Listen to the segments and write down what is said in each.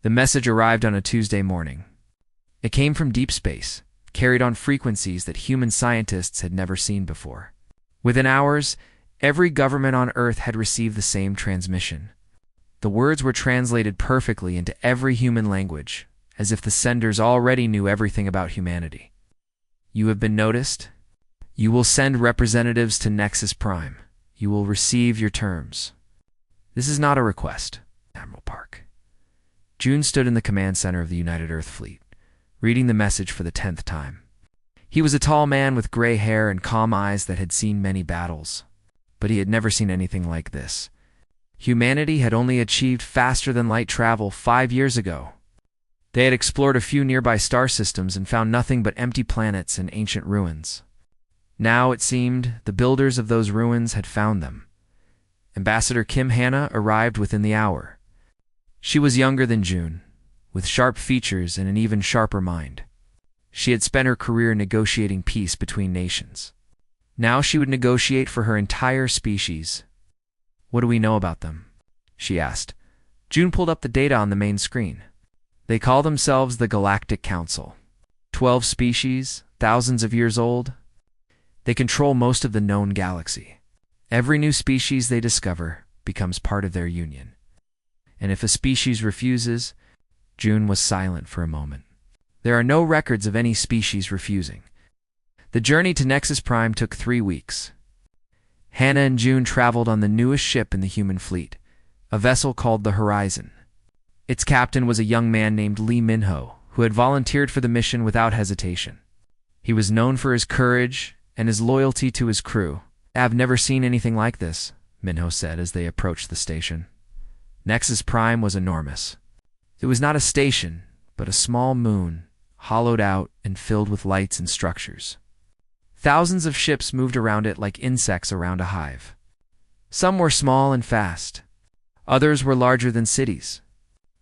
The message arrived on a Tuesday morning. It came from deep space, carried on frequencies that human scientists had never seen before. Within hours, every government on Earth had received the same transmission. The words were translated perfectly into every human language, as if the senders already knew everything about humanity. You have been noticed. You will send representatives to Nexus Prime. You will receive your terms. This is not a request, Admiral Park. June stood in the command center of the United Earth Fleet, reading the message for the 10th time. He was a tall man with gray hair and calm eyes that had seen many battles, but he had never seen anything like this. Humanity had only achieved faster-than-light travel 5 years ago. They had explored a few nearby star systems and found nothing but empty planets and ancient ruins. Now, it seemed, the builders of those ruins had found them. Ambassador Kim Hannah arrived within the hour. She was younger than June, with sharp features and an even sharper mind. She had spent her career negotiating peace between nations. Now she would negotiate for her entire species. "What do we know about them?" she asked. June pulled up the data on the main screen. "They call themselves the Galactic Council. 12 species, thousands of years old. They control most of the known galaxy. Every new species they discover becomes part of their union. And if a species refuses..." June was silent for a moment. There are no records of any species refusing. The journey to Nexus Prime took 3 weeks. Hannah and June traveled on the newest ship in the human fleet, a vessel called the Horizon. Its captain was a young man named Lee Minho, who had volunteered for the mission without hesitation. He was known for his courage and his loyalty to his crew. "I've never seen anything like this," Minho said as they approached the station. Nexus Prime was enormous. It was not a station, but a small moon, hollowed out and filled with lights and structures. Thousands of ships moved around it like insects around a hive. Some were small and fast. Others were larger than cities.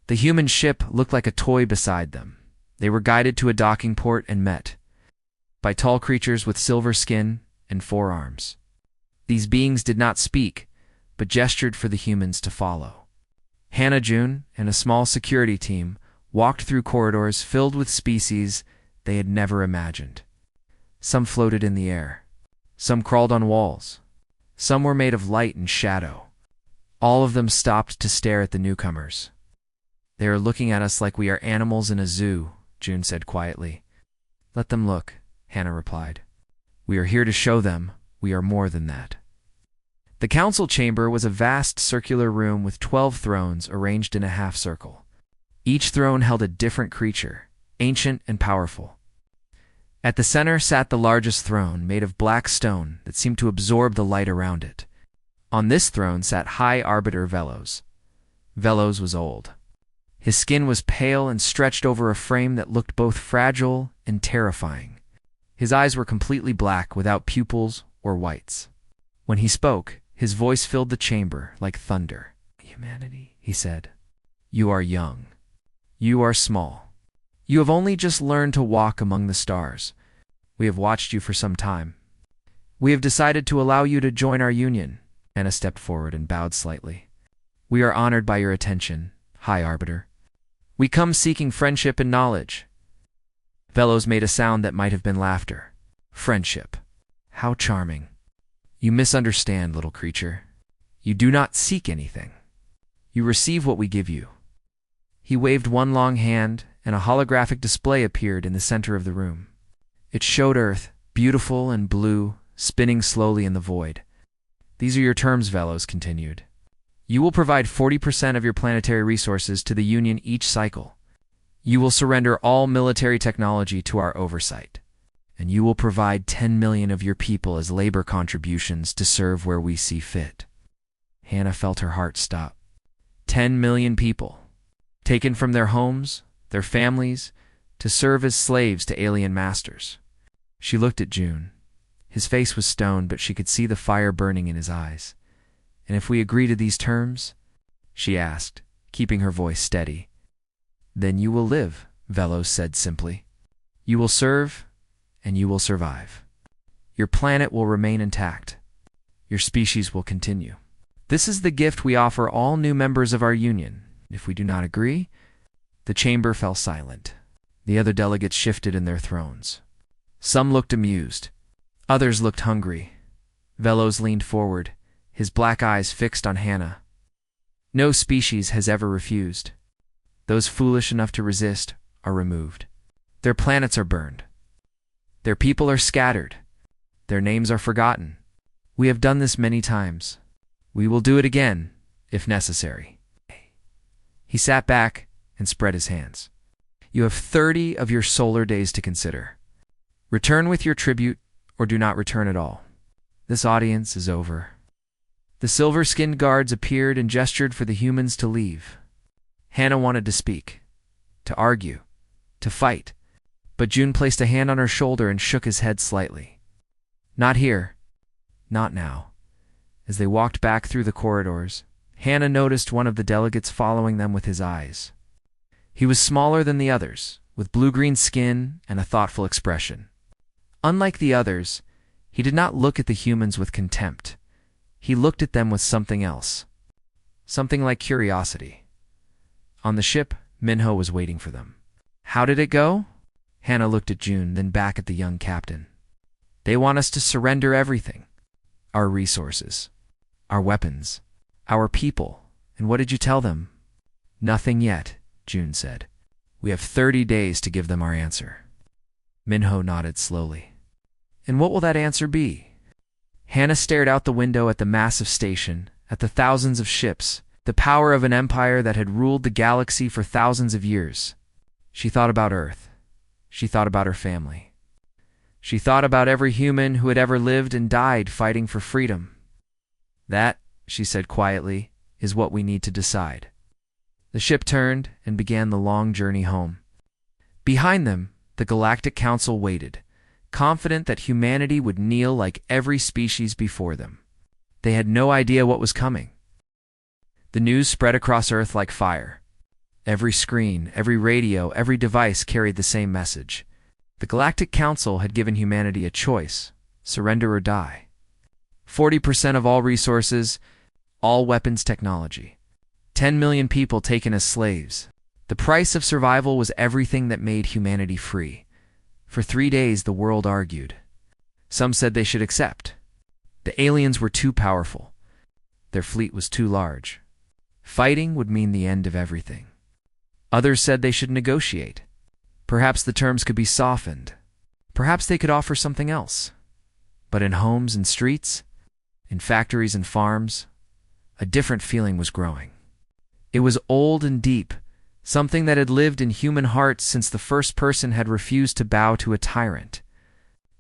The human ship looked like a toy beside them. They were guided to a docking port and met by tall creatures with silver skin and 4 arms. These beings did not speak, but gestured for the humans to follow. Hannah, June, and a small security team walked through corridors filled with species they had never imagined. Some floated in the air. Some crawled on walls. Some were made of light and shadow. All of them stopped to stare at the newcomers. "They are looking at us like we are animals in a zoo," June said quietly. "Let them look," Hannah replied. "We are here to show them we are more than that." The council chamber was a vast circular room with 12 thrones arranged in a half-circle. Each throne held a different creature, ancient and powerful. At the center sat the largest throne, made of black stone that seemed to absorb the light around it. On this throne sat High Arbiter Velos. Velos was old. His skin was pale and stretched over a frame that looked both fragile and terrifying. His eyes were completely black without pupils or whites. When he spoke, his voice filled the chamber like thunder. "Humanity," he said. "You are young. You are small. You have only just learned to walk among the stars. We have watched you for some time. We have decided to allow you to join our union." Anna stepped forward and bowed slightly. "We are honored by your attention, High Arbiter. We come seeking friendship and knowledge." Velos made a sound that might have been laughter. "Friendship. How charming. You misunderstand, little creature. You do not seek anything. You receive what we give you." He waved one long hand, and a holographic display appeared in the center of the room. It showed Earth, beautiful and blue, spinning slowly in the void. "These are your terms," Velos continued. "You will provide 40% of your planetary resources to the Union each cycle. You will surrender all military technology to our oversight. And you will provide 10 million of your people as labor contributions to serve where we see fit." Hannah felt her heart stop. 10 million people, taken from their homes, their families, to serve as slaves to alien masters. She looked at June. His face was stone, but she could see the fire burning in his eyes. "And if we agree to these terms?" she asked, keeping her voice steady. "Then you will live," Velos said simply. "You will serve, and you will survive. Your planet will remain intact. Your species will continue. This is the gift we offer all new members of our union. If we do not agree, The chamber fell silent. The other delegates shifted in their thrones. Some looked amused. Others looked hungry. Velos leaned forward, his black eyes fixed on Hannah. No species has ever refused. Those foolish enough to resist are removed. Their planets are burned. Their people are scattered. Their names are forgotten. We have done this many times. We will do it again, if necessary. He sat back and spread his hands. You have 30 of your solar days to consider. Return with your tribute, or do not return at all. This audience is over. The silver-skinned guards appeared and gestured for the humans to leave. Hannah wanted to speak, to argue, to fight, but June placed a hand on her shoulder and shook his head slightly. Not here. Not now. As they walked back through the corridors, Hannah noticed one of the delegates following them with his eyes. He was smaller than the others, with blue-green skin and a thoughtful expression. Unlike the others, he did not look at the humans with contempt. He looked at them with something else. Something like curiosity. On the ship, Minho was waiting for them. How did it go? Hannah looked at June, then back at the young captain. They want us to surrender everything. Our resources. Our weapons. Our people. And what did you tell them? Nothing yet, June said. We have 30 days to give them our answer. Minho nodded slowly. And what will that answer be? Hannah stared out the window at the massive station, at the thousands of ships, the power of an empire that had ruled the galaxy for thousands of years. She thought about Earth. She thought about her family. She thought about every human who had ever lived and died fighting for freedom. That, she said quietly, is what we need to decide. The ship turned and began the long journey home. Behind them, the Galactic Council waited, confident that humanity would kneel like every species before them. They had no idea what was coming. The news spread across Earth like fire. Every screen, every radio, every device carried the same message. The Galactic Council had given humanity a choice, surrender or die. 40% of all resources, all weapons technology. 10 million people taken as slaves. The price of survival was everything that made humanity free. For 3 days, the world argued. Some said they should accept. The aliens were too powerful. Their fleet was too large. Fighting would mean the end of everything. Others said they should negotiate. Perhaps the terms could be softened. Perhaps they could offer something else. But in homes and streets, in factories and farms, a different feeling was growing. It was old and deep, something that had lived in human hearts since the first person had refused to bow to a tyrant.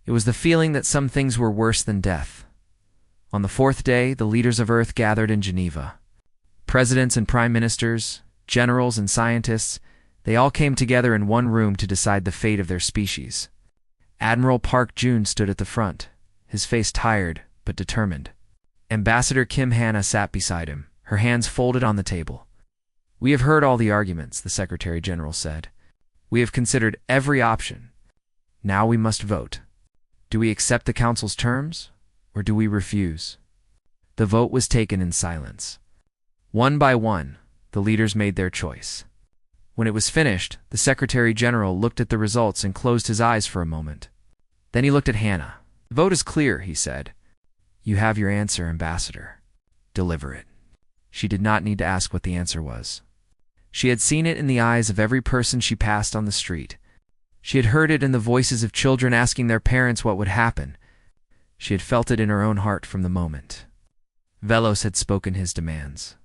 It was the feeling that some things were worse than death. On the 4th day, the leaders of Earth gathered in Geneva. Presidents and prime ministers, generals and scientists, they all came together in one room to decide the fate of their species. Admiral Park Jun stood at the front, his face tired but determined. Ambassador Kim Hannah sat beside him, her hands folded on the table. We have heard all the arguments, the Secretary General said. We have considered every option. Now we must vote. Do we accept the Council's terms, or do we refuse? The vote was taken in silence. One by one, the leaders made their choice. When it was finished, the Secretary General looked at the results and closed his eyes for a moment. Then he looked at Hannah. The vote is clear, he said. You have your answer, Ambassador. Deliver it. She did not need to ask what the answer was. She had seen it in the eyes of every person she passed on the street. She had heard it in the voices of children asking their parents what would happen. She had felt it in her own heart from the moment. Velos had spoken his demands.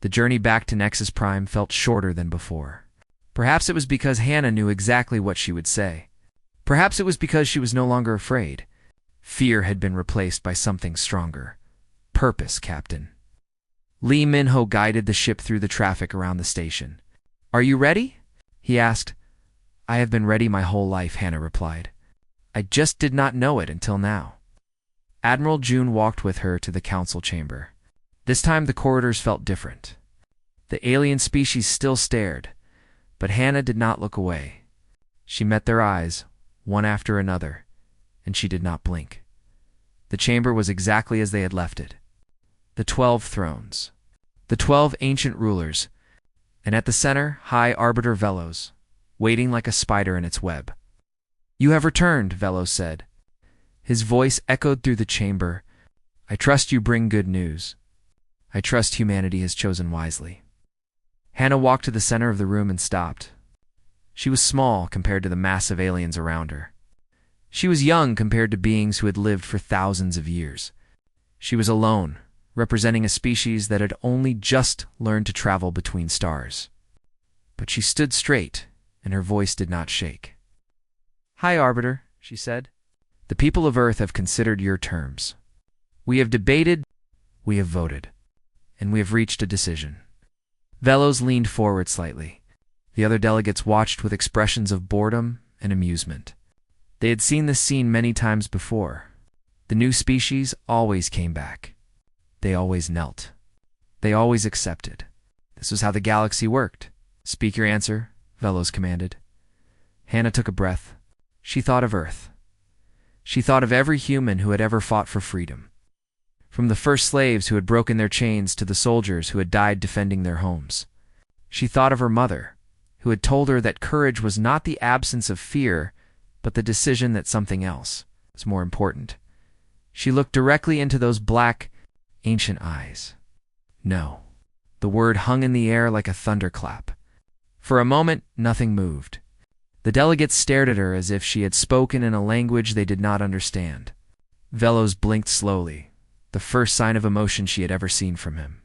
The journey back to Nexus Prime felt shorter than before. Perhaps it was because Hannah knew exactly what she would say. Perhaps it was because she was no longer afraid. Fear had been replaced by something stronger. Purpose, Captain. Lee Minho guided the ship through the traffic around the station. Are you ready? He asked. I have been ready my whole life, Hannah replied. I just did not know it until now. Admiral June walked with her to the council chamber. This time the corridors felt different. The alien species still stared, but Hannah did not look away. She met their eyes, one after another, and she did not blink. The chamber was exactly as they had left it. The 12 thrones. The 12 ancient rulers. and at the center, High Arbiter Velos, waiting like a spider in its web. "You have returned," Velos said. His voice echoed through the chamber. "I trust you bring good news. I trust humanity has chosen wisely." Hannah walked to the center of the room and stopped. She was small compared to the massive aliens around her. She was young compared to beings who had lived for thousands of years. She was alone, representing a species that had only just learned to travel between stars. But she stood straight, and her voice did not shake. "High Arbiter," she said. "The people of Earth have considered your terms. We have debated, we have voted, and we have reached a decision." Velos leaned forward slightly. The other delegates watched with expressions of boredom and amusement. They had seen this scene many times before. The new species always came back. They always knelt. They always accepted. This was how the galaxy worked. "Speak your answer," Velos commanded. Hannah took a breath. She thought of Earth. She thought of every human who had ever fought for freedom. From the first slaves who had broken their chains to the soldiers who had died defending their homes. She thought of her mother, who had told her that courage was not the absence of fear, but the decision that something else was more important. She looked directly into those black, ancient eyes. No. The word hung in the air like a thunderclap. For a moment, nothing moved. The delegates stared at her as if she had spoken in a language they did not understand. Velos blinked slowly, the first sign of emotion she had ever seen from him.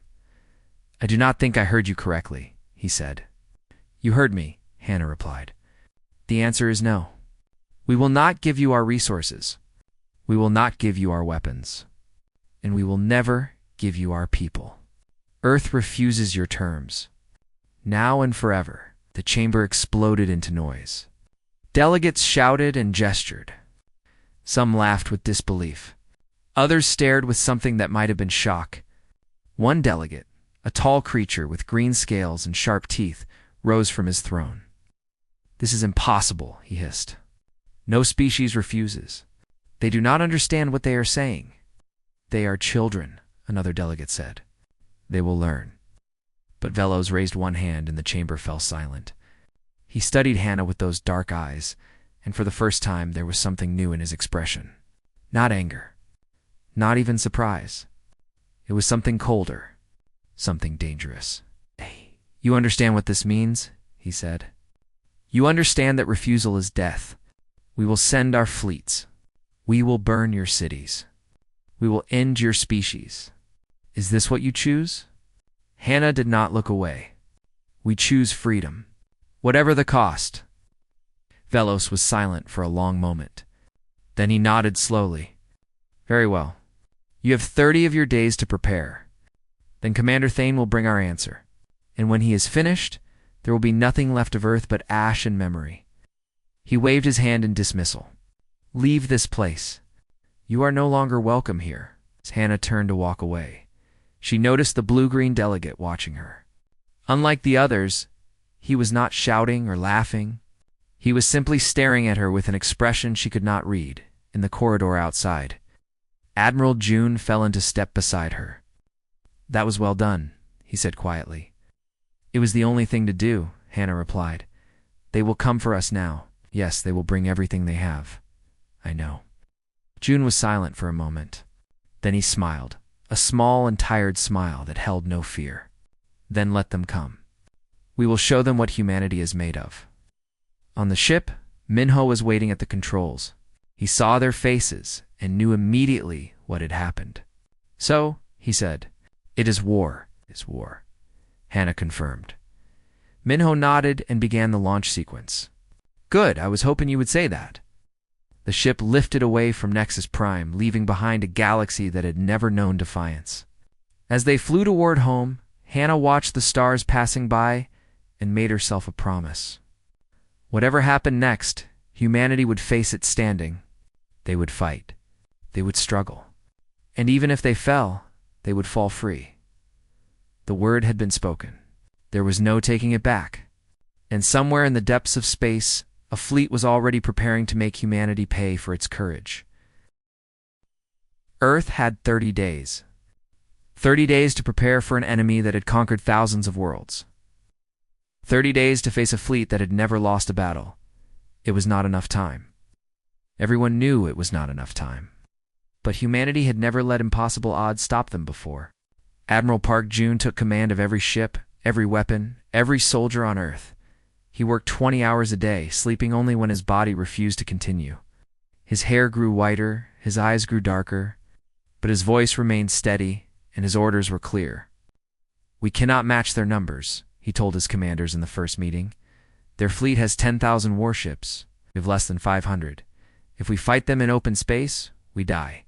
"I do not think I heard you correctly," he said. "You heard me," Hannah replied. "The answer is no. We will not give you our resources. We will not give you our weapons. And we will never give you our people. Earth refuses your terms. Now and forever." The chamber exploded into noise. Delegates shouted and gestured. Some laughed with disbelief. Others stared with something that might have been shock. One delegate, a tall creature with green scales and sharp teeth, rose from his throne. "This is impossible," he hissed. "No species refuses. They do not understand what they are saying." "They are children," another delegate said. "They will learn." But Velos raised one hand and the chamber fell silent. He studied Hannah with those dark eyes, and for the first time there was something new in his expression. Not anger. Not even surprise. It was something colder. Something dangerous. "Hey, you understand what this means?" he said. "You understand that refusal is death. We will send our fleets. We will burn your cities. We will end your species. Is this what you choose?" Hannah did not look away. "We choose freedom, whatever the cost." Velos was silent for a long moment. Then he nodded slowly. "Very well. You have 30 of your days to prepare. Then Commander Thane will bring our answer. And when he is finished, there will be nothing left of Earth but ash and memory." He waved his hand in dismissal. "Leave this place. You are no longer welcome here." As Hannah turned to walk away, she noticed the blue-green delegate watching her. Unlike the others, he was not shouting or laughing. He was simply staring at her with an expression she could not read, in the corridor outside. Admiral June fell into step beside her. "That was well done," he said quietly. "It was the only thing to do," Hannah replied. "They will come for us now. Yes, they will bring everything they have. I know." June was silent for a moment. Then he smiled. A small and tired smile that held no fear. "Then let them come. We will show them what humanity is made of." On the ship, Minho was waiting at the controls. He saw their faces and knew immediately what had happened. "So," he said, "it is war." "It is war," Hannah confirmed. Minho nodded and began the launch sequence. "Good, I was hoping you would say that." The ship lifted away from Nexus Prime, leaving behind a galaxy that had never known defiance. As they flew toward home, Hannah watched the stars passing by and made herself a promise. Whatever happened next, humanity would face it standing. They would fight. They would struggle. And even if they fell, they would fall free. The word had been spoken. There was no taking it back. And somewhere in the depths of space, a fleet was already preparing to make humanity pay for its courage. Earth had 30 days. 30 days to prepare for an enemy that had conquered thousands of worlds. 30 days to face a fleet that had never lost a battle. It was not enough time. Everyone knew it was not enough time. But humanity had never let impossible odds stop them before. Admiral Park Jun took command of every ship, every weapon, every soldier on Earth. He worked 20 hours a day, sleeping only when his body refused to continue. His hair grew whiter, his eyes grew darker, but his voice remained steady, and his orders were clear. "We cannot match their numbers," he told his commanders in the first meeting. "Their fleet has 10,000 warships. We have less than 500. If we fight them in open space, we die.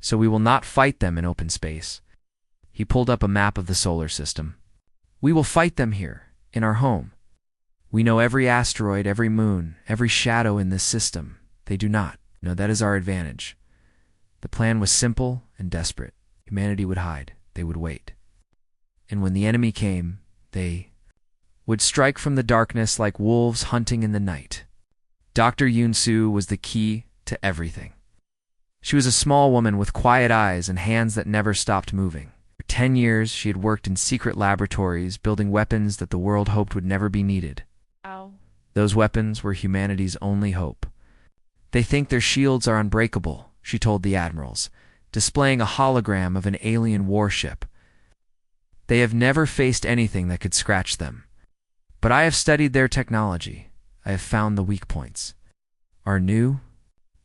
So we will not fight them in open space." He pulled up a map of the solar system. "We will fight them here, in our home. We know every asteroid, every moon, every shadow in this system. They do not. No, that is our advantage." The plan was simple and desperate. Humanity would hide. They would wait. And when the enemy came, they would strike from the darkness like wolves hunting in the night. Dr. Yoon-soo was the key to everything. She was a small woman with quiet eyes and hands that never stopped moving. For 10 years, she had worked in secret laboratories, building weapons that the world hoped would never be needed. Ow. Those weapons were humanity's only hope. "They think their shields are unbreakable," she told the admirals, displaying a hologram of an alien warship. "They have never faced anything that could scratch them. But I have studied their technology. I have found the weak points. Our new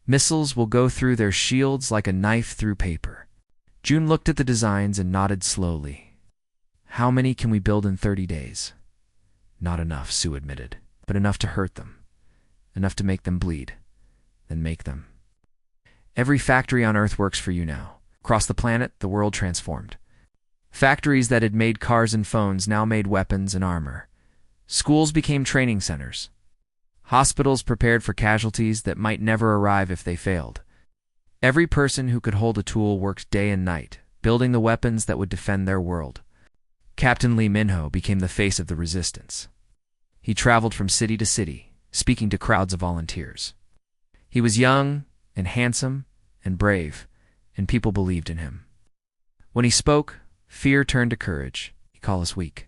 missiles will go through their shields like a knife through paper." June looked at the designs and nodded slowly. "How many can we build in 30 days? "Not enough," Sue admitted, "but enough to hurt them. Enough to make them bleed. Then make them. Every factory on Earth works for you now." Across the planet, the world transformed. Factories that had made cars and phones now made weapons and armor. Schools became training centers. Hospitals prepared for casualties that might never arrive if they failed. Every person who could hold a tool worked day and night, building the weapons that would defend their world. Captain Lee Minho became the face of the resistance. He traveled from city to city, speaking to crowds of volunteers. He was young and handsome and brave, and people believed in him. When he spoke, fear turned to courage. "You call us weak,"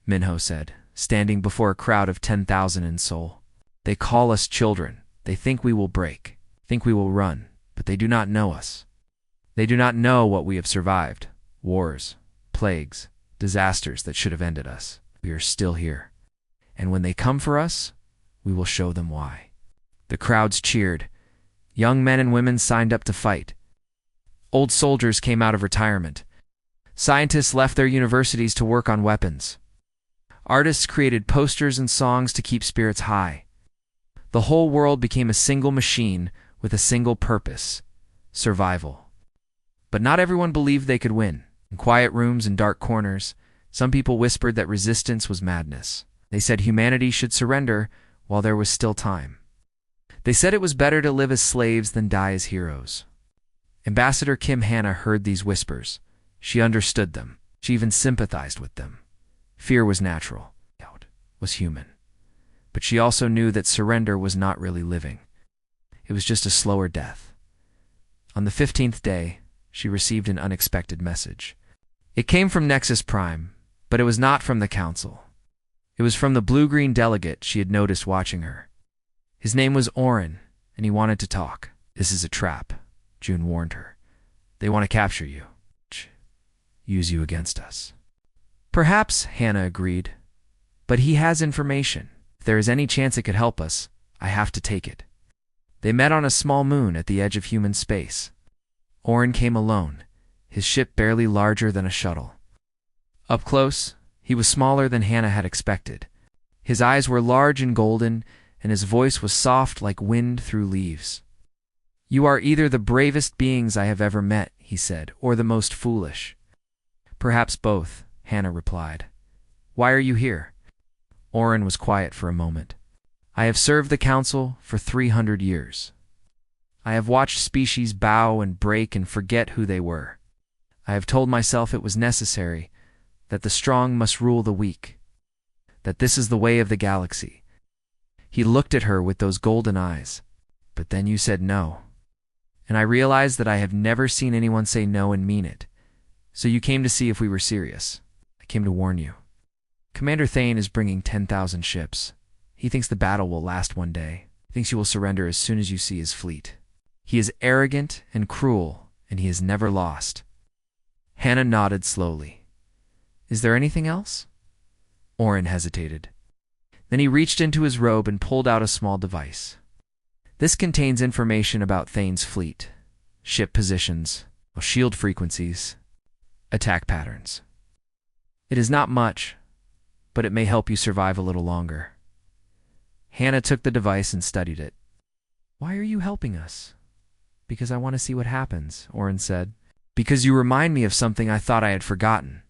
Minho said, standing before a crowd of 10,000 in Seoul. "They call us children. They think we will break, think we will run, but they do not know us. They do not know what we have survived. Wars, plagues, disasters that should have ended us. We are still here. And when they come for us, we will show them why." The crowds cheered. Young men and women signed up to fight. Old soldiers came out of retirement. Scientists left their universities to work on weapons. Artists created posters and songs to keep spirits high. The whole world became a single machine with a single purpose: survival. But not everyone believed they could win. In quiet rooms and dark corners, some people whispered that resistance was madness. They said humanity should surrender while there was still time. They said it was better to live as slaves than die as heroes. Ambassador Kim Hannah heard these whispers. She understood them. She even sympathized with them. Fear was natural. Doubt was human. But she also knew that surrender was not really living. It was just a slower death. On the 15th day, she received an unexpected message. It came from Nexus Prime, but it was not from the Council. It was from the blue-green delegate she had noticed watching her. His name was Oren, and he wanted to talk. "This is a trap," June warned her. "They want to capture you. Use you against us." "Perhaps," Hannah agreed. "But he has information. If there is any chance it could help us, I have to take it." They met on a small moon at the edge of human space. Oren came alone, his ship barely larger than a shuttle. Up close, he was smaller than Hannah had expected. His eyes were large and golden, and his voice was soft like wind through leaves. "You are either the bravest beings I have ever met," he said, "or the most foolish." "Perhaps both," Hannah replied. "Why are you here?" Oren was quiet for a moment. "I have served the Council for 300 years. I have watched species bow and break and forget who they were. I have told myself it was necessary, that the strong must rule the weak, that this is the way of the galaxy." He looked at her with those golden eyes. "But then you said no. And I realized that I have never seen anyone say no and mean it. So you came to see if we were serious. I came to warn you." Commander Thane is bringing 10,000 ships. He thinks the battle will last one day. He thinks you will surrender as soon as you see his fleet. He is arrogant and cruel, and he has never lost. Hannah nodded slowly. Is there anything else? Orin hesitated. Then he reached into his robe and pulled out a small device. This contains information about Thane's fleet, ship positions, shield frequencies, attack patterns. It is not much, but it may help you survive a little longer. Hannah took the device and studied it. Why are you helping us? Because I want to see what happens, Orin said. Because you remind me of something I thought I had forgotten.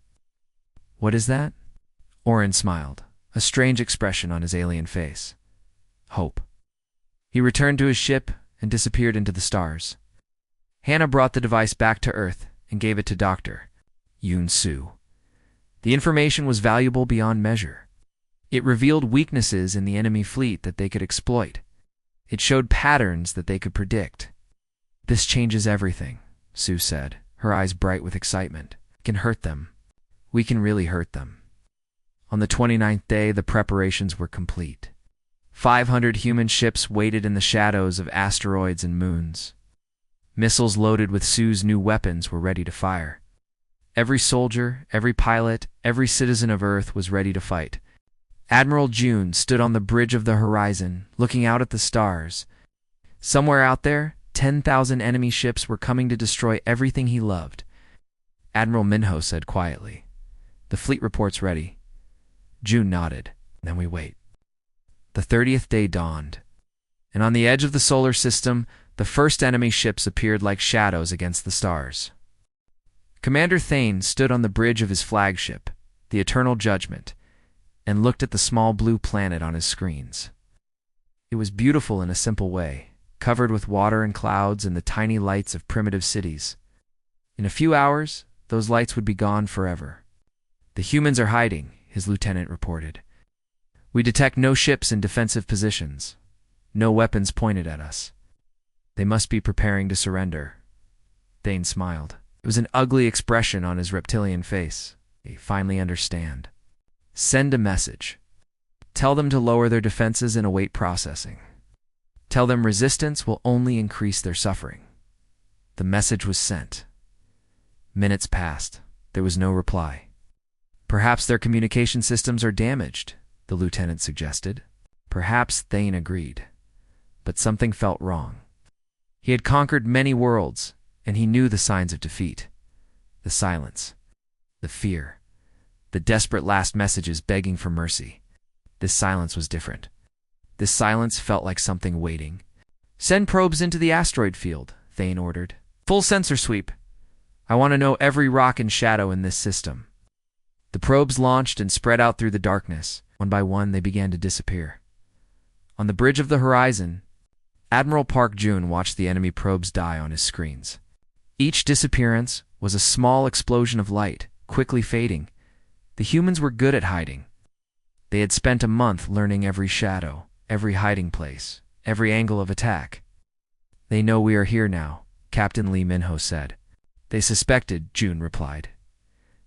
What is that? Orin smiled, a strange expression on his alien face. Hope. He returned to his ship and disappeared into the stars. Hannah brought the device back to Earth and gave it to Dr. Yoon Soo. The information was valuable beyond measure. It revealed weaknesses in the enemy fleet that they could exploit. It showed patterns that they could predict. This changes everything, Sue said, her eyes bright with excitement. We can hurt them. We can really hurt them. On the 29th day, the preparations were complete. 500 human ships waited in the shadows of asteroids and moons. Missiles loaded with Sue's new weapons were ready to fire. Every soldier, every pilot, every citizen of Earth was ready to fight. Admiral June stood on the bridge of the horizon, looking out at the stars. Somewhere out there, 10,000 enemy ships were coming to destroy everything he loved. Admiral Minho said quietly, "The fleet report's ready." June nodded. Then we wait. The 30th day dawned, and on the edge of the solar system, the first enemy ships appeared like shadows against the stars. Commander Thane stood on the bridge of his flagship, the Eternal Judgment, and looked at the small blue planet on his screens. It was beautiful in a simple way, covered with water and clouds and the tiny lights of primitive cities. In a few hours, those lights would be gone forever. "The humans are hiding," his lieutenant reported. "We detect no ships in defensive positions, no weapons pointed at us. They must be preparing to surrender." Thane smiled. It was an ugly expression on his reptilian face. They finally understand. Send a message. Tell them to lower their defenses and await processing. Tell them resistance will only increase their suffering. The message was sent. Minutes passed. There was no reply. "Perhaps their communication systems are damaged," the lieutenant suggested. Perhaps Thane agreed. But something felt wrong. He had conquered many worlds, and he knew the signs of defeat. The silence. The fear. The desperate last messages begging for mercy. This silence was different. This silence felt like something waiting. "Send probes into the asteroid field," Thane ordered. "Full sensor sweep. I want to know every rock and shadow in this system." The probes launched and spread out through the darkness. One by one, they began to disappear. On the bridge of the horizon, Admiral Park Jun watched the enemy probes die on his screens. Each disappearance was a small explosion of light, quickly fading. The humans were good at hiding. They had spent a month learning every shadow, every hiding place, every angle of attack. "They know we are here now," Captain Lee Minho said. "They suspected," June replied.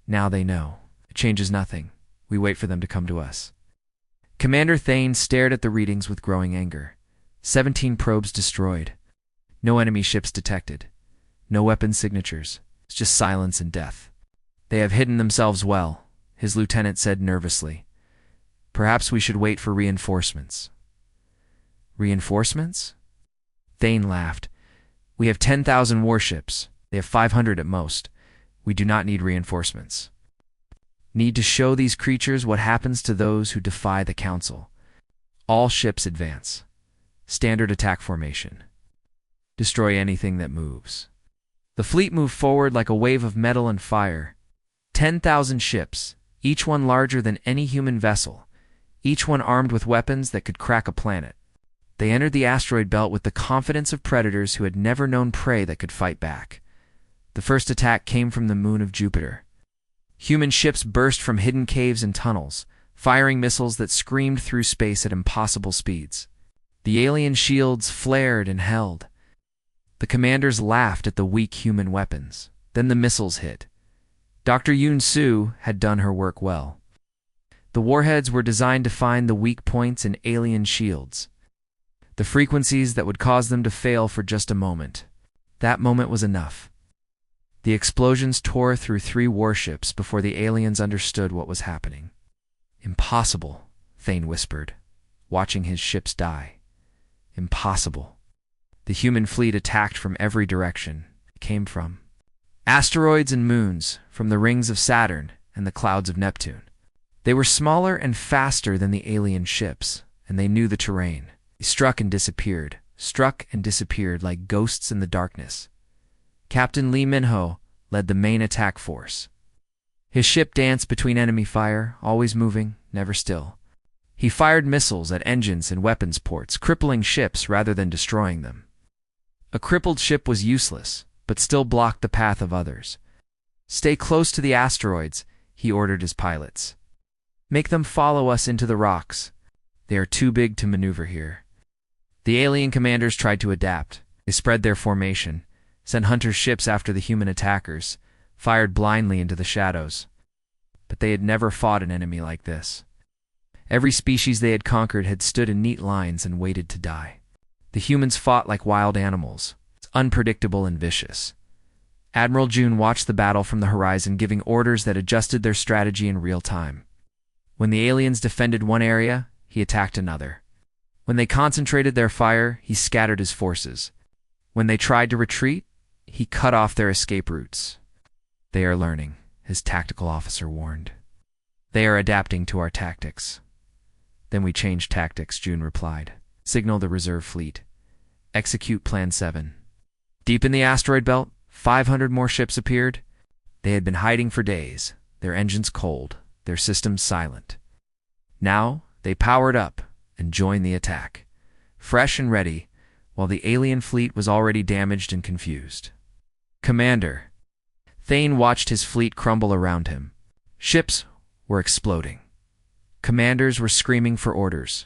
"Now they know. It changes nothing. We wait for them to come to us." Commander Thane stared at the readings with growing anger. 17 probes destroyed. No enemy ships detected. No weapon signatures. It's just silence and death. "They have hidden themselves well," his lieutenant said nervously. "Perhaps we should wait for reinforcements." "Reinforcements?" Thane laughed. "We have 10,000 warships. They have 500 at most. We do not need reinforcements. Need to show these creatures what happens to those who defy the Council. All ships advance. Standard attack formation. Destroy anything that moves." The fleet moved forward like a wave of metal and fire. 10,000 ships, each one larger than any human vessel, each one armed with weapons that could crack a planet. They entered the asteroid belt with the confidence of predators who had never known prey that could fight back. The first attack came from the moon of Jupiter. Human ships burst from hidden caves and tunnels, firing missiles that screamed through space at impossible speeds. The alien shields flared and held. The commanders laughed at the weak human weapons. Then the missiles hit. Dr. Yoon Soo had done her work well. The warheads were designed to find the weak points in alien shields, the frequencies that would cause them to fail for just a moment. That moment was enough. The explosions tore through 3 warships before the aliens understood what was happening. Impossible, Thane whispered, watching his ships die. Impossible. The human fleet attacked from every direction. It came from asteroids and moons, from the rings of Saturn and the clouds of Neptune. They were smaller and faster than the alien ships, and they knew the terrain. They struck and disappeared like ghosts in the darkness. Captain Lee Minho led the main attack force. His ship danced between enemy fire, always moving, never still. He fired missiles at engines and weapons ports, crippling ships rather than destroying them. A crippled ship was useless, but still blocked the path of others. Stay close to the asteroids, he ordered his pilots. Make them follow us into the rocks. They are too big to maneuver here. The alien commanders tried to adapt. They spread their formation, sent hunter ships after the human attackers, fired blindly into the shadows. But they had never fought an enemy like this. Every species they had conquered had stood in neat lines and waited to die. The humans fought like wild animals, unpredictable and vicious. Admiral June watched the battle from the horizon, giving orders that adjusted their strategy in real time. When the aliens defended one area, he attacked another. When they concentrated their fire, he scattered his forces. When they tried to retreat, he cut off their escape routes. They are learning, his tactical officer warned. They are adapting to our tactics. Then we changed tactics, June replied. Signal the reserve fleet. Execute Plan 7. Deep in the asteroid belt, 500 more ships appeared. They had been hiding for days, their engines cold, their systems silent. Now they powered up and joined the attack, fresh and ready, while the alien fleet was already damaged and confused. Commander. Thane watched his fleet crumble around him. Ships were exploding. Commanders were screaming for orders.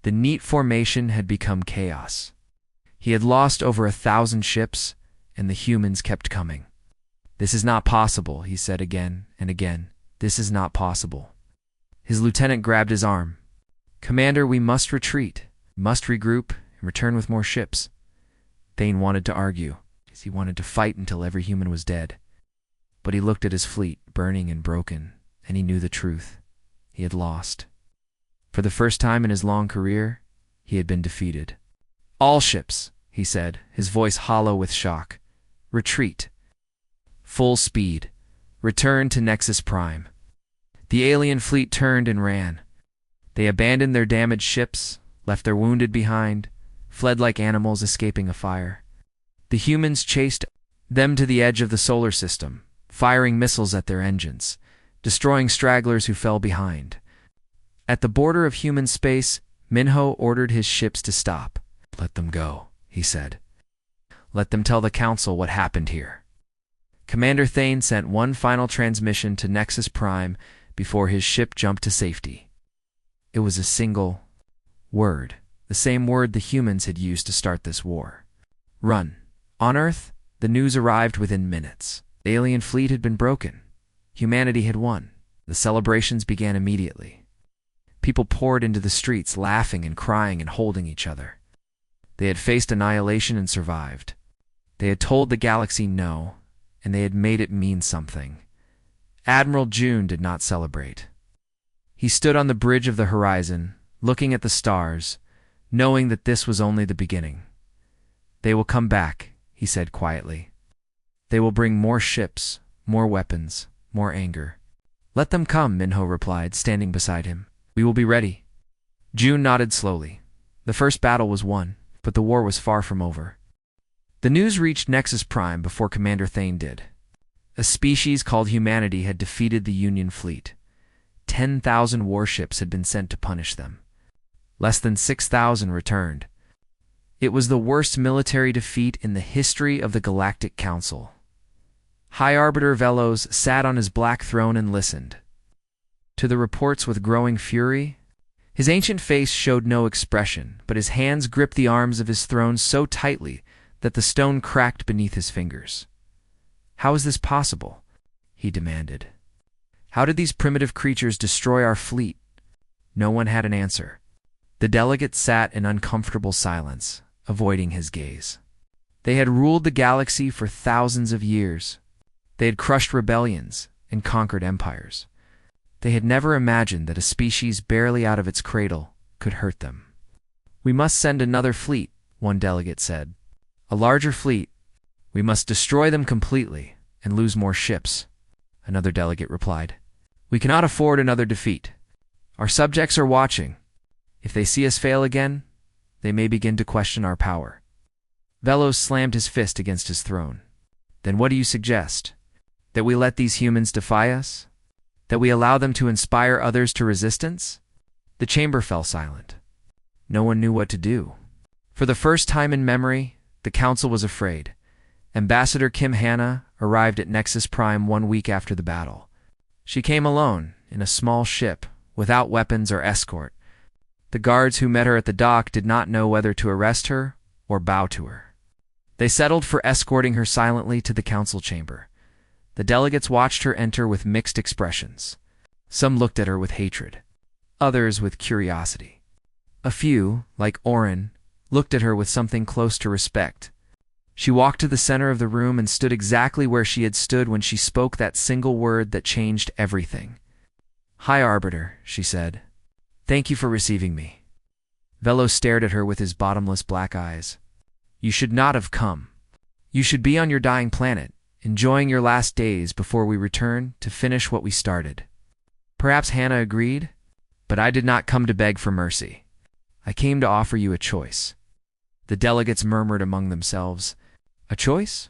The neat formation had become chaos. He had lost over 1,000 ships, and the humans kept coming. This is not possible, he said again and again. This is not possible. His lieutenant grabbed his arm. Commander, we must retreat, must regroup, and return with more ships. Thane wanted to argue, as he wanted to fight until every human was dead. But he looked at his fleet, burning and broken, and he knew the truth. He had lost. For the first time in his long career, he had been defeated. All ships, he said, his voice hollow with shock. Retreat. Full speed. Return to Nexus Prime. The alien fleet turned and ran. They abandoned their damaged ships, left their wounded behind, fled like animals escaping a fire. The humans chased them to the edge of the solar system, firing missiles at their engines, destroying stragglers who fell behind. At the border of human space, Minho ordered his ships to stop. Let them go, he said. Let them tell the Council what happened here. Commander Thane sent one final transmission to Nexus Prime before his ship jumped to safety. It was a single word, the same word the humans had used to start this war. Run. On Earth, the news arrived within minutes. The alien fleet had been broken. Humanity had won. The celebrations began immediately. People poured into the streets, laughing and crying and holding each other. They had faced annihilation and survived. They had told the galaxy no, and they had made it mean something. Admiral June did not celebrate. He stood on the bridge of the horizon, looking at the stars, knowing that this was only the beginning. They will come back, he said quietly. They will bring more ships, more weapons, more anger. Let them come, Minho replied, standing beside him. We will be ready. June nodded slowly. The first battle was won, but the war was far from over. The news reached Nexus Prime before Commander Thane did. A species called humanity had defeated the Union fleet. 10,000 warships had been sent to punish them. Less than 6,000 returned. It was the worst military defeat in the history of the Galactic Council. High Arbiter Velos sat on his black throne and listened to the reports with growing fury. His ancient face showed no expression, but his hands gripped the arms of his throne so tightly that the stone cracked beneath his fingers. How is this possible? He demanded. How did these primitive creatures destroy our fleet? No one had an answer. The delegates sat in uncomfortable silence, avoiding his gaze. They had ruled the galaxy for thousands of years. They had crushed rebellions and conquered empires. They had never imagined that a species barely out of its cradle could hurt them. "We must send another fleet," one delegate said. "A larger fleet. We must destroy them completely and lose more ships," another delegate replied. "We cannot afford another defeat. Our subjects are watching. If they see us fail again, they may begin to question our power." Velos slammed his fist against his throne. "Then what do you suggest? That we let these humans defy us? That we allow them to inspire others to resistance?" The chamber fell silent. No one knew what to do. For the first time in memory, the council was afraid. Ambassador Kim Hannah arrived at Nexus Prime 1 week after the battle. She came alone, in a small ship, without weapons or escort. The guards who met her at the dock did not know whether to arrest her or bow to her. They settled for escorting her silently to the council chamber. The delegates watched her enter with mixed expressions. Some looked at her with hatred, others with curiosity. A few, like Orin, looked at her with something close to respect. She walked to the center of the room and stood exactly where she had stood when she spoke that single word that changed everything. "Hi, Arbiter," she said. "Thank you for receiving me." Velos stared at her with his bottomless black eyes. "You should not have come. You should be on your dying planet, enjoying your last days before we return to finish what we started." Perhaps Hannah agreed, but I did not come to beg for mercy. I came to offer you a choice. The delegates murmured among themselves. A choice?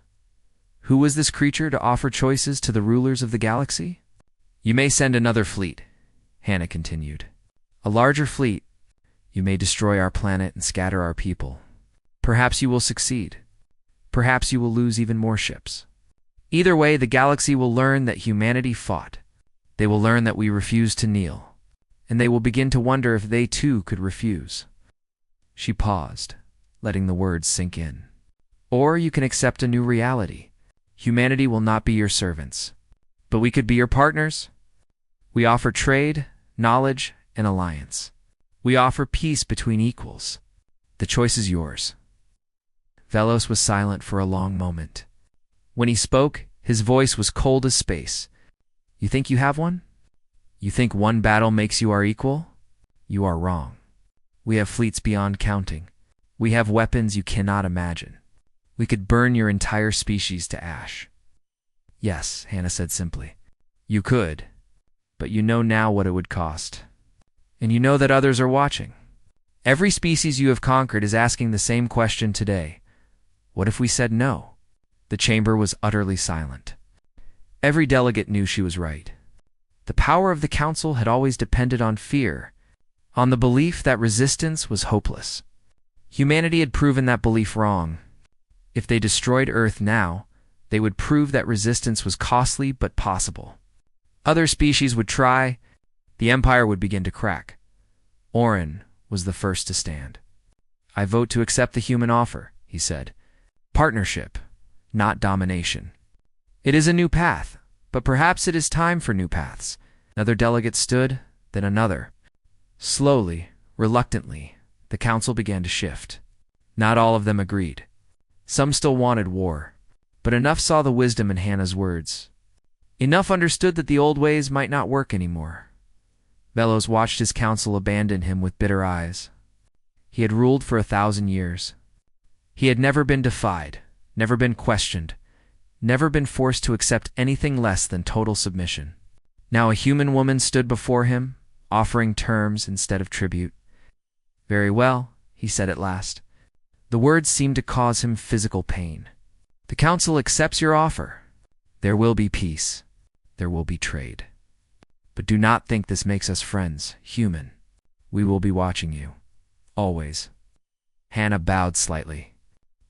Who was this creature to offer choices to the rulers of the galaxy? "You may send another fleet," Hannah continued. "A larger fleet. You may destroy our planet and scatter our people. Perhaps you will succeed. Perhaps you will lose even more ships. Either way, the galaxy will learn that humanity fought. They will learn that we refused to kneel, and they will begin to wonder if they too could refuse." She paused, letting the words sink in. "Or you can accept a new reality. Humanity will not be your servants, but we could be your partners. We offer trade, knowledge, and alliance. We offer peace between equals. The choice is yours." Velos was silent for a long moment. When he spoke, his voice was cold as space. "You think you have one? You think one battle makes you our equal? You are wrong. We have fleets beyond counting. We have weapons you cannot imagine. We could burn your entire species to ash." "Yes," Hannah said simply. "You could, but you know now what it would cost. And you know that others are watching. Every species you have conquered is asking the same question today. What if we said no?" The chamber was utterly silent. Every delegate knew she was right. The power of the council had always depended on fear, on the belief that resistance was hopeless. Humanity had proven that belief wrong. If they destroyed Earth now, they would prove that resistance was costly but possible. Other species would try. The Empire would begin to crack. Orin was the first to stand. "I vote to accept the human offer," he said. "Partnership, not domination. It is a new path, but perhaps it is time for new paths." Another delegate stood, then another. Slowly, reluctantly, the council began to shift. Not all of them agreed. Some still wanted war, but enough saw the wisdom in Hannah's words. Enough understood that the old ways might not work anymore. Velos watched his council abandon him with bitter eyes. He had ruled for 1,000 years. He had never been defied, never been questioned, never been forced to accept anything less than total submission. Now a human woman stood before him, offering terms instead of tribute. "Very well," he said at last. The words seemed to cause him physical pain. "The council accepts your offer. There will be peace. There will be trade. But do not think this makes us friends, human. We will be watching you. Always." Hannah bowed slightly.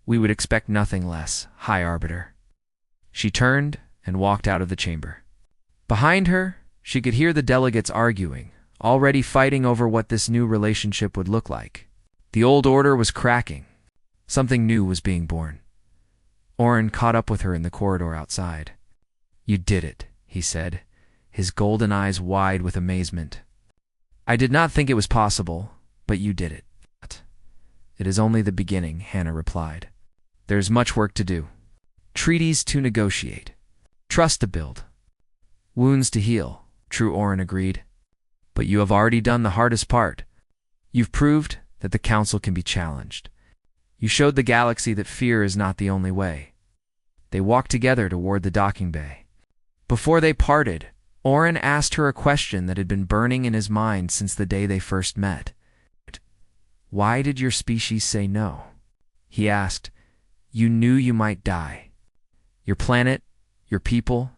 "We would expect nothing less, High Arbiter." She turned and walked out of the chamber. Behind her, she could hear the delegates arguing, already fighting over what this new relationship would look like. The old order was cracking. Something new was being born. Orin caught up with her in the corridor outside. "You did it," he said. his golden eyes wide with amazement. "I did not think it was possible, but you did it." "It is only the beginning," Hannah replied. "There is much work to do. Treaties to negotiate. Trust to build. Wounds to heal," True Orin agreed. "But you have already done the hardest part. You've proved that the Council can be challenged. You showed the galaxy that fear is not the only way." They walked together toward the docking bay. Before they parted, Orin asked her a question that had been burning in his mind since the day they first met. "Why did your species say no?" He asked. "You knew you might die. Your planet, your people,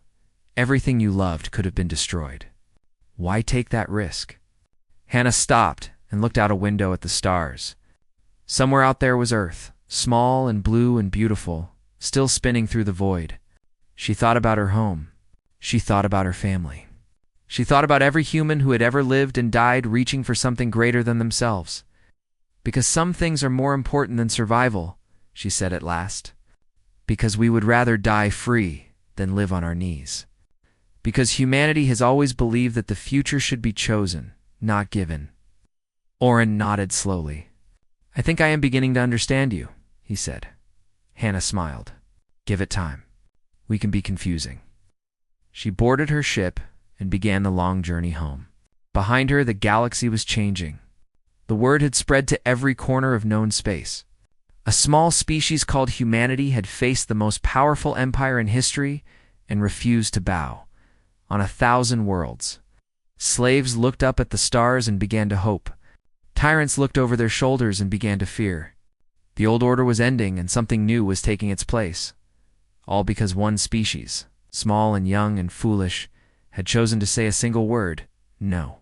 everything you loved could have been destroyed. Why take that risk?" Hannah stopped and looked out a window at the stars. Somewhere out there was Earth, small and blue and beautiful, still spinning through the void. She thought about her home. She thought about her family. She thought about every human who had ever lived and died reaching for something greater than themselves. "Because some things are more important than survival," she said at last. "Because we would rather die free than live on our knees. Because humanity has always believed that the future should be chosen, not given." Orin nodded slowly. "I think I am beginning to understand you," he said. Hannah smiled. "Give it time. We can be confusing." She boarded her ship and began the long journey home. Behind her, the galaxy was changing. The word had spread to every corner of known space. A small species called humanity had faced the most powerful empire in history and refused to bow. On 1,000 worlds, slaves looked up at the stars and began to hope. Tyrants looked over their shoulders and began to fear. The old order was ending and something new was taking its place. All because one species, small and young and foolish, had chosen to say a single word: no.